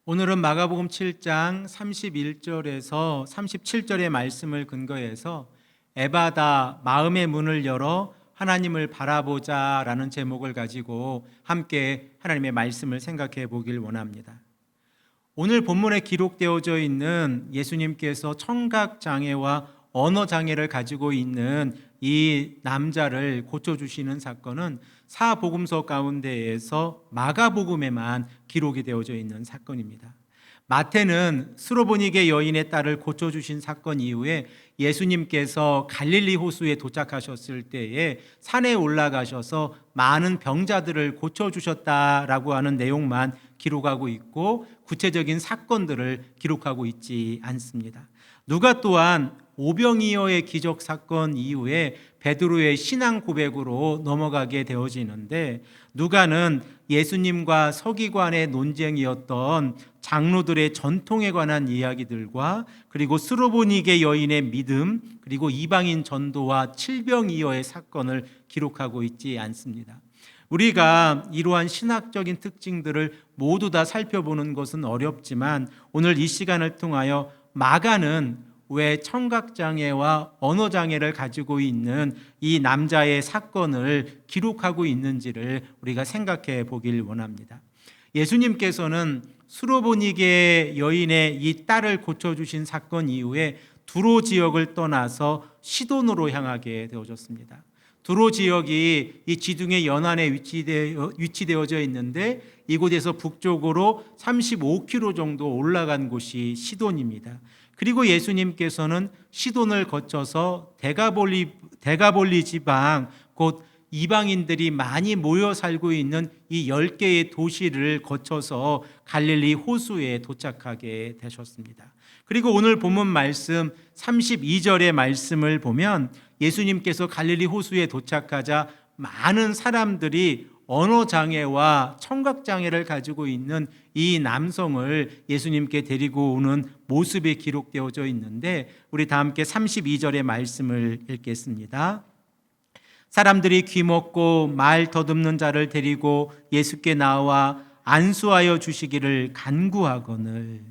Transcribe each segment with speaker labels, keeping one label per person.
Speaker 1: 오늘은 마가복음 7장 31절에서 37절의 말씀을 근거해서 에바다 마음의 문을 열어 하나님을 바라보자 라는 제목을 가지고 함께 하나님의 말씀을 생각해 보길 원합니다. 오늘 본문에 기록되어져 있는 예수님께서 청각장애와 언어장애를 가지고 있는 이 남자를 고쳐주시는 사건은 사복음서 가운데에서 마가복음에만 기록이 되어져 있는 사건입니다. 마태는 스로보니게 여인의 딸을 고쳐주신 사건 이후에 예수님께서 갈릴리 호수에 도착하셨을 때에 산에 올라가셔서 많은 병자들을 고쳐주셨다라고 하는 내용만 기록하고 있고 구체적인 사건들을 기록하고 있지 않습니다. 누가 또한 오병이어의 기적 사건 이후에 베드로의 신앙 고백으로 넘어가게 되어지는데, 누가는 예수님과 서기관의 논쟁이었던 장로들의 전통에 관한 이야기들과 그리고 스로보니게 여인의 믿음, 그리고 이방인 전도와 칠병이어의 사건을 기록하고 있지 않습니다. 우리가 이러한 신학적인 특징들을 모두 다 살펴보는 것은 어렵지만 오늘 이 시간을 통하여 마가는 왜 청각장애와 언어장애를 가지고 있는 이 남자의 사건을 기록하고 있는지를 우리가 생각해 보길 원합니다. 예수님께서는 수로보니게 여인의 이 딸을 고쳐주신 사건 이후에 두로 지역을 떠나서 시돈으로 향하게 되어졌습니다. 두로 지역이 이 지중해 연안에 위치되어져 있는데 이곳에서 북쪽으로 35km 정도 올라간 곳이 시돈입니다. 그리고 예수님께서는 시돈을 거쳐서 데가볼리 지방, 곧 이방인들이 많이 모여 살고 있는 이 10개의 도시를 거쳐서 갈릴리 호수에 도착하게 되셨습니다. 그리고 오늘 본문 말씀 32절의 말씀을 보면 예수님께서 갈릴리 호수에 도착하자 많은 사람들이 언어장애와 청각장애를 가지고 있는 이 남성을 예수님께 데리고 오는 모습이 기록되어져 있는데, 우리 다 함께 32절의 말씀을 읽겠습니다. 사람들이 귀먹고 말 더듬는 자를 데리고 예수께 나와 안수하여 주시기를 간구하거늘.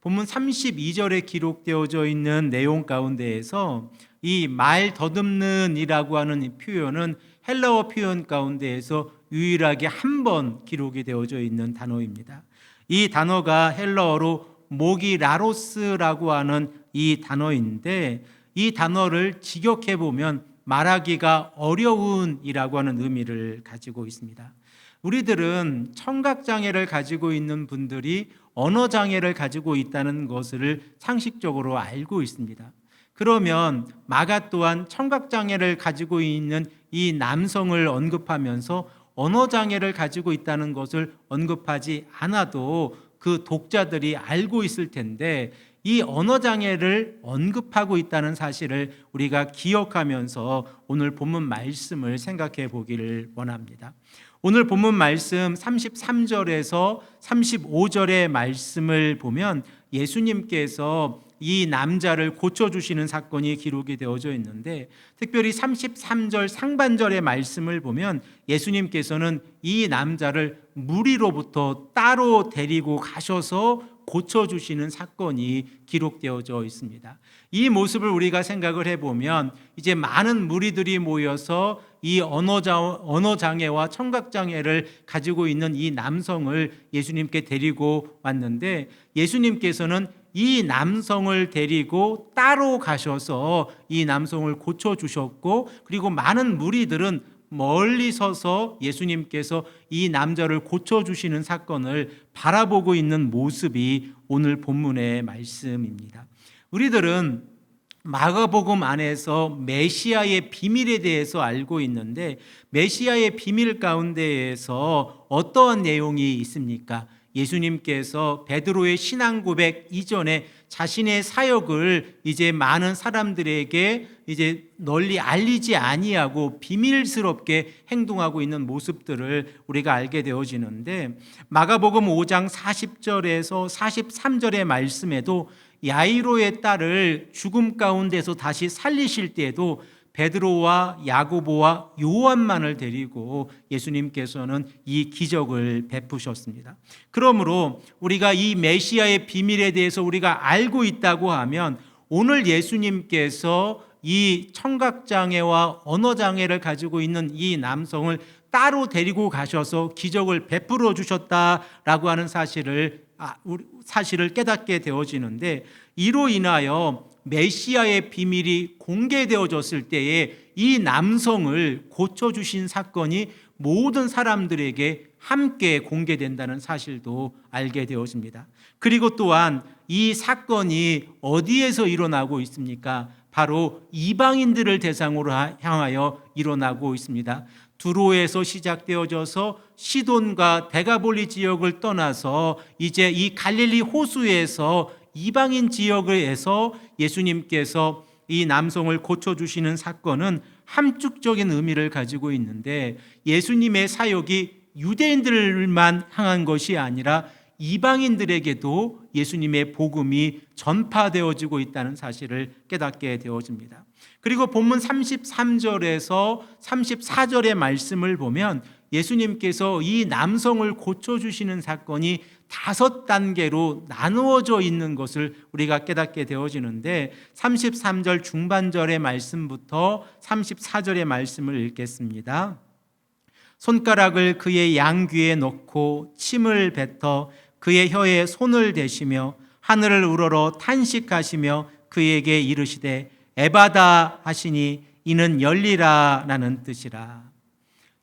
Speaker 1: 본문 32절에 기록되어져 있는 내용 가운데에서 이 말 더듬는 이라고 하는 이 표현은 헬라어 표현 가운데에서 유일하게 한 번 기록이 되어져 있는 단어입니다. 이 단어가 헬라어로 모기라로스라고 하는 이 단어인데, 이 단어를 직역해 보면 말하기가 어려운 이라고 하는 의미를 가지고 있습니다. 우리들은 청각장애를 가지고 있는 분들이 언어장애를 가지고 있다는 것을 상식적으로 알고 있습니다. 그러면 마가 또한 청각장애를 가지고 있는 이 남성을 언급하면서 언어장애를 가지고 있다는 것을 언급하지 않아도 그 독자들이 알고 있을 텐데, 이 언어장애를 언급하고 있다는 사실을 우리가 기억하면서 오늘 본문 말씀을 생각해 보기를 원합니다. 오늘 본문 말씀 33절에서 35절의 말씀을 보면 예수님께서 이 남자를 고쳐주시는 사건이 기록이 되어져 있는데, 특별히 33절 상반절의 말씀을 보면 예수님께서는 이 남자를 무리로부터 따로 데리고 가셔서 고쳐주시는 사건이 기록되어져 있습니다. 이 모습을 우리가 생각을 해보면 이제 많은 무리들이 모여서 이 언어장애와 청각장애를 가지고 있는 이 남성을 예수님께 데리고 왔는데, 예수님께서는 이 남성을 데리고 따로 가셔서 이 남성을 고쳐주셨고, 그리고 많은 무리들은 멀리 서서 예수님께서 이 남자를 고쳐주시는 사건을 바라보고 있는 모습이 오늘 본문의 말씀입니다. 우리들은 마가복음 안에서 메시아의 비밀에 대해서 알고 있는데, 메시아의 비밀 가운데에서 어떠한 내용이 있습니까? 예수님께서 베드로의 신앙 고백 이전에 자신의 사역을 이제 많은 사람들에게 이제 널리 알리지 아니하고 비밀스럽게 행동하고 있는 모습들을 우리가 알게 되어지는데, 마가복음 5장 40절에서 43절의 말씀에도 야이로의 딸을 죽음 가운데서 다시 살리실 때에도 베드로와 야고보와 요한만을 데리고 예수님께서는 이 기적을 베푸셨습니다. 그러므로 우리가 이 메시아의 비밀에 대해서 우리가 알고 있다고 하면 오늘 예수님께서 이 청각장애와 언어장애를 가지고 있는 이 남성을 따로 데리고 가셔서 기적을 베풀어 주셨다라고 하는 사실을 깨닫게 되어지는데, 이로 인하여 메시아의 비밀이 공개되어졌을 때에 이 남성을 고쳐주신 사건이 모든 사람들에게 함께 공개된다는 사실도 알게 되어집니다. 그리고 또한 이 사건이 어디에서 일어나고 있습니까? 바로 이방인들을 대상으로 향하여 일어나고 있습니다. 두로에서 시작되어져서 시돈과 데가볼리 지역을 떠나서 이제 이 갈릴리 호수에서 이방인 지역에서 예수님께서 이 남성을 고쳐주시는 사건은 함축적인 의미를 가지고 있는데, 예수님의 사역이 유대인들만 향한 것이 아니라 이방인들에게도 예수님의 복음이 전파되어지고 있다는 사실을 깨닫게 되어집니다. 그리고 본문 33절에서 34절의 말씀을 보면 예수님께서 이 남성을 고쳐주시는 사건이 5단계로 나누어져 있는 것을 우리가 깨닫게 되어지는데, 33절 중반절의 말씀부터 34절의 말씀을 읽겠습니다. 손가락을 그의 양귀에 넣고 침을 뱉어 그의 혀에 손을 대시며 하늘을 우러러 탄식하시며 그에게 이르시되 에바다 하시니 이는 열리라 라는 뜻이라.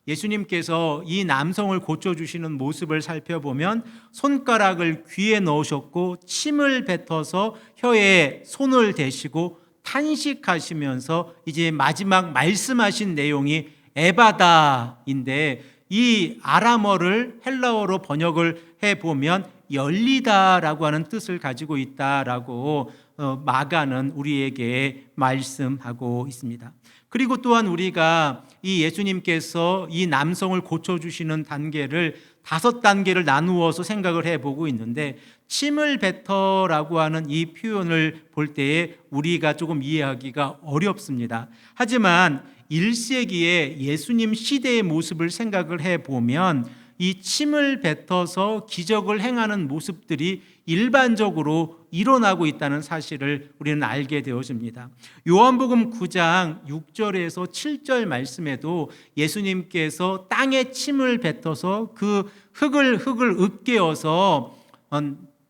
Speaker 1: 예수님께서 이 남성을 고쳐주시는 모습을 살펴보면 손가락을 귀에 넣으셨고 침을 뱉어서 혀에 손을 대시고 탄식하시면서 이제 마지막 말씀하신 내용이 에바다인데, 이 아람어를 헬라어로 번역을 해보면 열리다라고 하는 뜻을 가지고 있다라고 마가는 우리에게 말씀하고 있습니다. 그리고 또한 우리가 이 예수님께서 이 남성을 고쳐주시는 단계를 5단계를 나누어서 생각을 해보고 있는데, 침을 뱉어라고 하는 이 표현을 볼 때에 우리가 조금 이해하기가 어렵습니다. 하지만 1세기의 예수님 시대의 모습을 생각을 해보면 이 침을 뱉어서 기적을 행하는 모습들이 일반적으로 일어나고 있다는 사실을 우리는 알게 되어집니다. 요한복음 9장 6절에서 7절 말씀에도 예수님께서 땅에 침을 뱉어서 그 흙을 으깨어서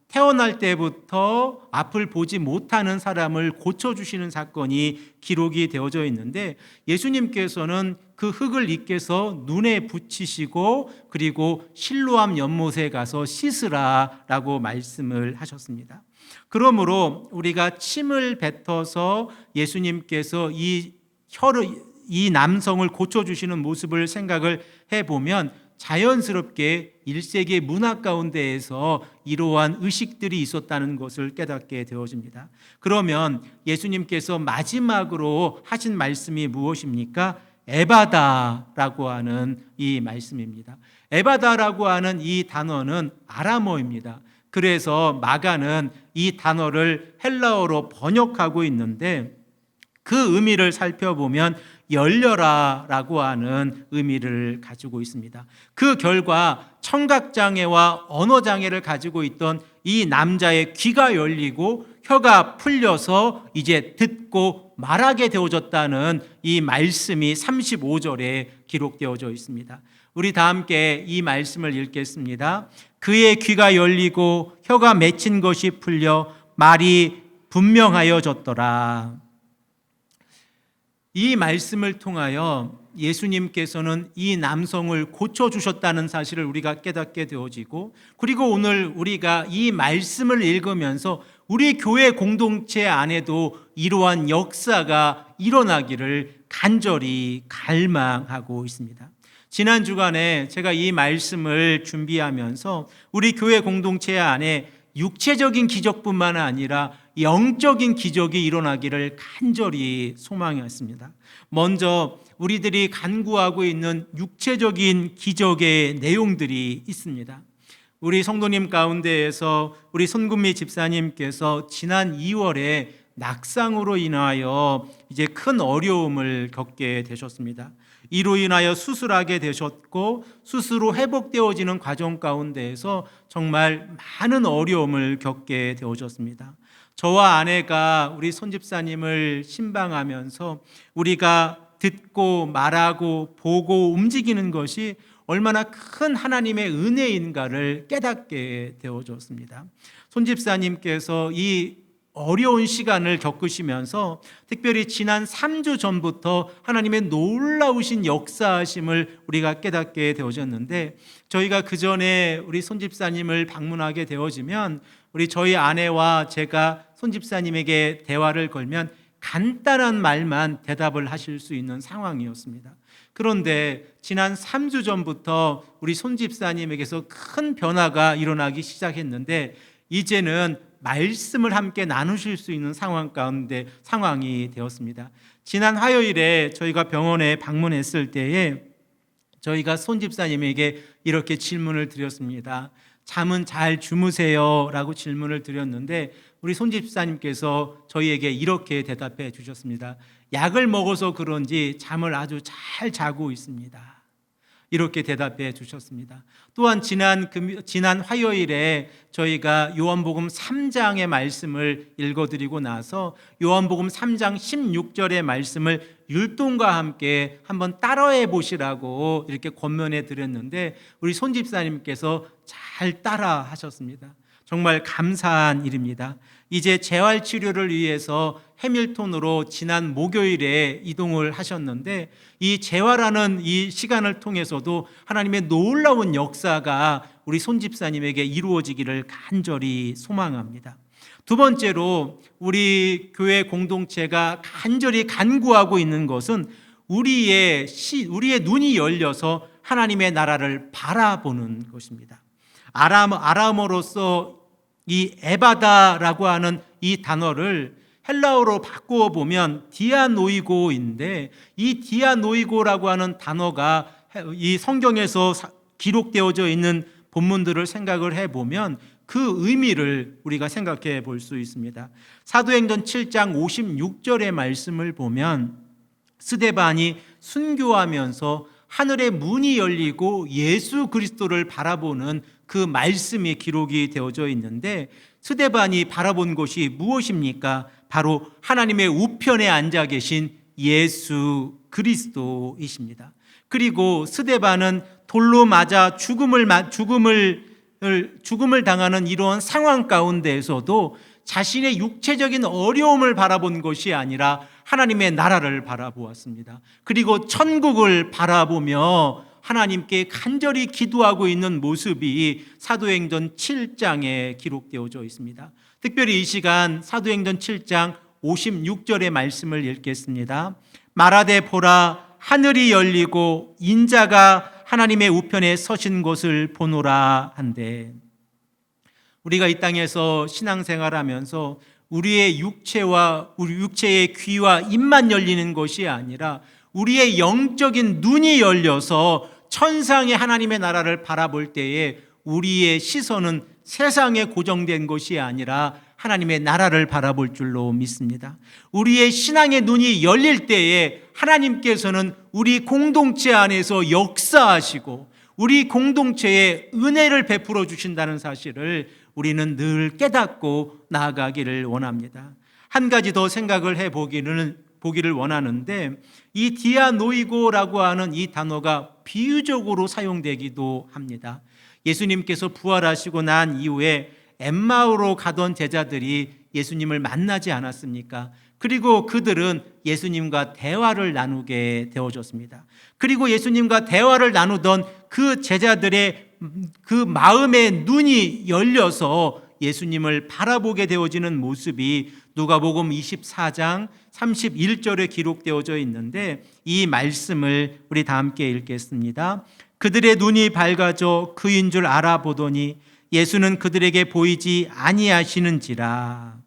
Speaker 1: 태어날 때부터 앞을 보지 못하는 사람을 고쳐주시는 사건이 기록이 되어져 있는데, 예수님께서는 그 흙을 으깨서 눈에 붙이시고 그리고 실로암 연못에 가서 씻으라라고 말씀을 하셨습니다. 그러므로 우리가 침을 뱉어서 예수님께서 이 남성을 고쳐주시는 모습을 생각을 해보면 자연스럽게 1세기의 문화 가운데에서 이러한 의식들이 있었다는 것을 깨닫게 되어집니다. 그러면 예수님께서 마지막으로 하신 말씀이 무엇입니까? 에바다라고 하는 이 말씀입니다. 에바다라고 하는 이 단어는 아람어입니다. 그래서 마가는 이 단어를 헬라어로 번역하고 있는데, 그 의미를 살펴보면 열려라라고 하는 의미를 가지고 있습니다. 그 결과 청각장애와 언어장애를 가지고 있던 이 남자의 귀가 열리고 혀가 풀려서 이제 듣고 말하게 되어졌다는 이 말씀이 35절에 기록되어져 있습니다. 우리 다 함께 이 말씀을 읽겠습니다. 그의 귀가 열리고 혀가 맺힌 것이 풀려 말이 분명하여졌더라. 이 말씀을 통하여 예수님께서는 이 남성을 고쳐주셨다는 사실을 우리가 깨닫게 되어지고, 그리고 오늘 우리가 이 말씀을 읽으면서 우리 교회 공동체 안에도 이러한 역사가 일어나기를 간절히 갈망하고 있습니다. 지난 주간에 제가 이 말씀을 준비하면서 우리 교회 공동체 안에 육체적인 기적뿐만 아니라 영적인 기적이 일어나기를 간절히 소망했습니다. 먼저 우리들이 간구하고 있는 육체적인 기적의 내용들이 있습니다. 우리 성도님 가운데에서 우리 손금미 집사님께서 지난 2월에 낙상으로 인하여 이제 큰 어려움을 겪게 되셨습니다. 이로 인하여 수술하게 되셨고 스스로 회복되어지는 과정 가운데에서 정말 많은 어려움을 겪게 되어졌습니다. 저와 아내가 우리 손집사님을 신방하면서 우리가 듣고 말하고 보고 움직이는 것이 얼마나 큰 하나님의 은혜인가를 깨닫게 되어졌습니다. 손집사님께서 이 어려운 시간을 겪으시면서 특별히 지난 3주 전부터 하나님의 놀라우신 역사하심을 우리가 깨닫게 되어졌는데, 저희가 그 전에 우리 손집사님을 방문하게 되어지면 저희 아내와 제가 손집사님에게 대화를 걸면 간단한 말만 대답을 하실 수 있는 상황이었습니다. 그런데 지난 3주 전부터 우리 손집사님에게서 큰 변화가 일어나기 시작했는데, 이제는 말씀을 함께 나누실 수 있는 상황이 되었습니다. 지난 화요일에 저희가 병원에 방문했을 때에 저희가 손집사님에게 이렇게 질문을 드렸습니다. 잠은 잘 주무세요? 라고 질문을 드렸는데 우리 손집사님께서 저희에게 이렇게 대답해 주셨습니다. 약을 먹어서 그런지 잠을 아주 잘 자고 있습니다. 이렇게 대답해 주셨습니다. 또한 지난 화요일에 저희가 요한복음 3장의 말씀을 읽어드리고 나서 요한복음 3장 16절의 말씀을 율동과 함께 한번 따라해 보시라고 이렇게 권면해 드렸는데 우리 손집사님께서 잘 따라 하셨습니다. 정말 감사한 일입니다. 이제 재활치료를 위해서 해밀턴으로 지난 목요일에 이동을 하셨는데 이 재활하는 이 시간을 통해서도 하나님의 놀라운 역사가 우리 손집사님에게 이루어지기를 간절히 소망합니다. 두 번째로 우리 교회 공동체가 간절히 간구하고 있는 것은 우리의 눈이 열려서 하나님의 나라를 바라보는 것입니다. 아람어로서 이 에바다라고 하는 이 단어를 헬라어로 바꾸어 보면 디아노이고인데 이 디아노이고라고 하는 단어가 이 성경에서 기록되어져 있는 본문들을 생각을 해보면 그 의미를 우리가 생각해 볼 수 있습니다. 사도행전 7장 56절의 말씀을 보면 스데반이 순교하면서 하늘의 문이 열리고 예수 그리스도를 바라보는 그 말씀이 기록이 되어져 있는데 스데반이 바라본 것이 무엇입니까? 바로 하나님의 우편에 앉아 계신 예수 그리스도이십니다. 그리고 스데반은 돌로 맞아 죽음을 당하는 이러한 상황 가운데에서도 자신의 육체적인 어려움을 바라본 것이 아니라 하나님의 나라를 바라보았습니다. 그리고 천국을 바라보며 하나님께 간절히 기도하고 있는 모습이 사도행전 7장에 기록되어져 있습니다. 특별히 이 시간 사도행전 7장 56절의 말씀을 읽겠습니다. 말하되 보라 하늘이 열리고 인자가 하나님의 우편에 서신 것을 보노라 한데, 우리가 이 땅에서 신앙생활하면서 우리의 육체의 귀와 입만 열리는 것이 아니라 우리의 영적인 눈이 열려서 천상의 하나님의 나라를 바라볼 때에 우리의 시선은 세상에 고정된 것이 아니라 하나님의 나라를 바라볼 줄로 믿습니다. 우리의 신앙의 눈이 열릴 때에 하나님께서는 우리 공동체 안에서 역사하시고 우리 공동체에 은혜를 베풀어 주신다는 사실을 우리는 늘 깨닫고 나아가기를 원합니다. 한 가지 더 생각을 보기를 원하는데 이 디아노이고라고 하는 이 단어가 비유적으로 사용되기도 합니다. 예수님께서 부활하시고 난 이후에 엠마오로 가던 제자들이 예수님을 만나지 않았습니까? 그리고 그들은 예수님과 대화를 나누게 되어졌습니다. 그리고 예수님과 대화를 나누던 그 제자들의 그 마음의 눈이 열려서 예수님을 바라보게 되어지는 모습이 누가복음 24장 31절에 기록되어져 있는데 이 말씀을 우리 다 함께 읽겠습니다. 그들의 눈이 밝아져 그인 줄 알아보더니 예수는 그들에게 보이지 아니하시는지라.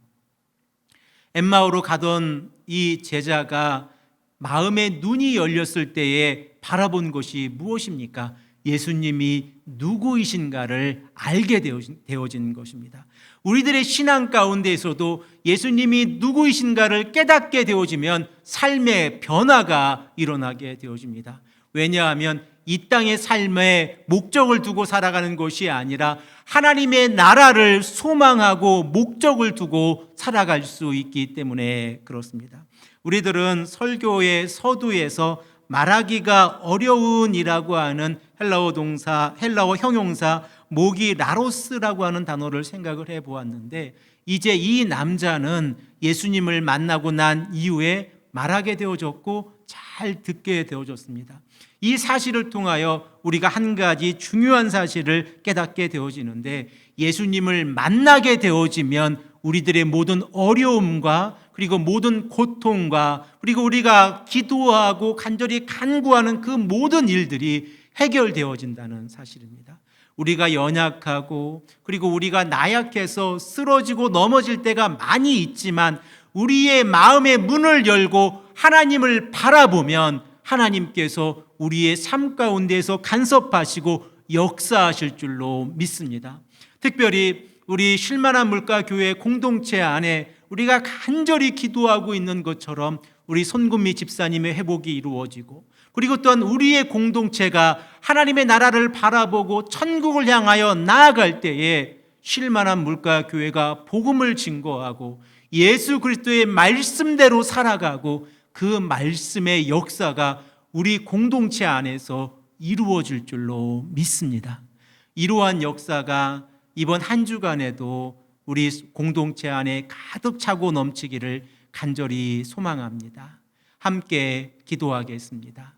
Speaker 1: 엠마오로 가던 이 제자가 마음의 눈이 열렸을 때에 바라본 것이 무엇입니까? 예수님이 누구이신가를 알게 되어진 것입니다. 우리들의 신앙 가운데에서도 예수님이 누구이신가를 깨닫게 되어지면 삶의 변화가 일어나게 되어집니다. 왜냐하면 이 땅의 삶에 목적을 두고 살아가는 것이 아니라 하나님의 나라를 소망하고 목적을 두고 살아갈 수 있기 때문에 그렇습니다. 우리들은 설교의 서두에서 말하기가 어려운이라고 하는 헬라어 형용사 모기 라로스라고 하는 단어를 생각을 해보았는데, 이제 이 남자는 예수님을 만나고 난 이후에 말하게 되어졌고 잘 듣게 되어졌습니다. 이 사실을 통하여 우리가 한 가지 중요한 사실을 깨닫게 되어지는데, 예수님을 만나게 되어지면 우리들의 모든 어려움과 그리고 모든 고통과 그리고 우리가 기도하고 간절히 간구하는 그 모든 일들이 해결되어진다는 사실입니다. 우리가 연약하고 그리고 우리가 나약해서 쓰러지고 넘어질 때가 많이 있지만, 우리의 마음의 문을 열고 하나님을 바라보면 하나님께서 우리의 삶 가운데에서 간섭하시고 역사하실 줄로 믿습니다. 특별히 우리 쉴만한 물가 교회 공동체 안에 우리가 간절히 기도하고 있는 것처럼 우리 손금미 집사님의 회복이 이루어지고, 그리고 또한 우리의 공동체가 하나님의 나라를 바라보고 천국을 향하여 나아갈 때에 쉴만한 물가 교회가 복음을 증거하고 예수 그리스도의 말씀대로 살아가고 그 말씀의 역사가 우리 공동체 안에서 이루어질 줄로 믿습니다. 이러한 역사가 이번 한 주간에도 우리 공동체 안에 가득 차고 넘치기를 간절히 소망합니다. 함께 기도하겠습니다.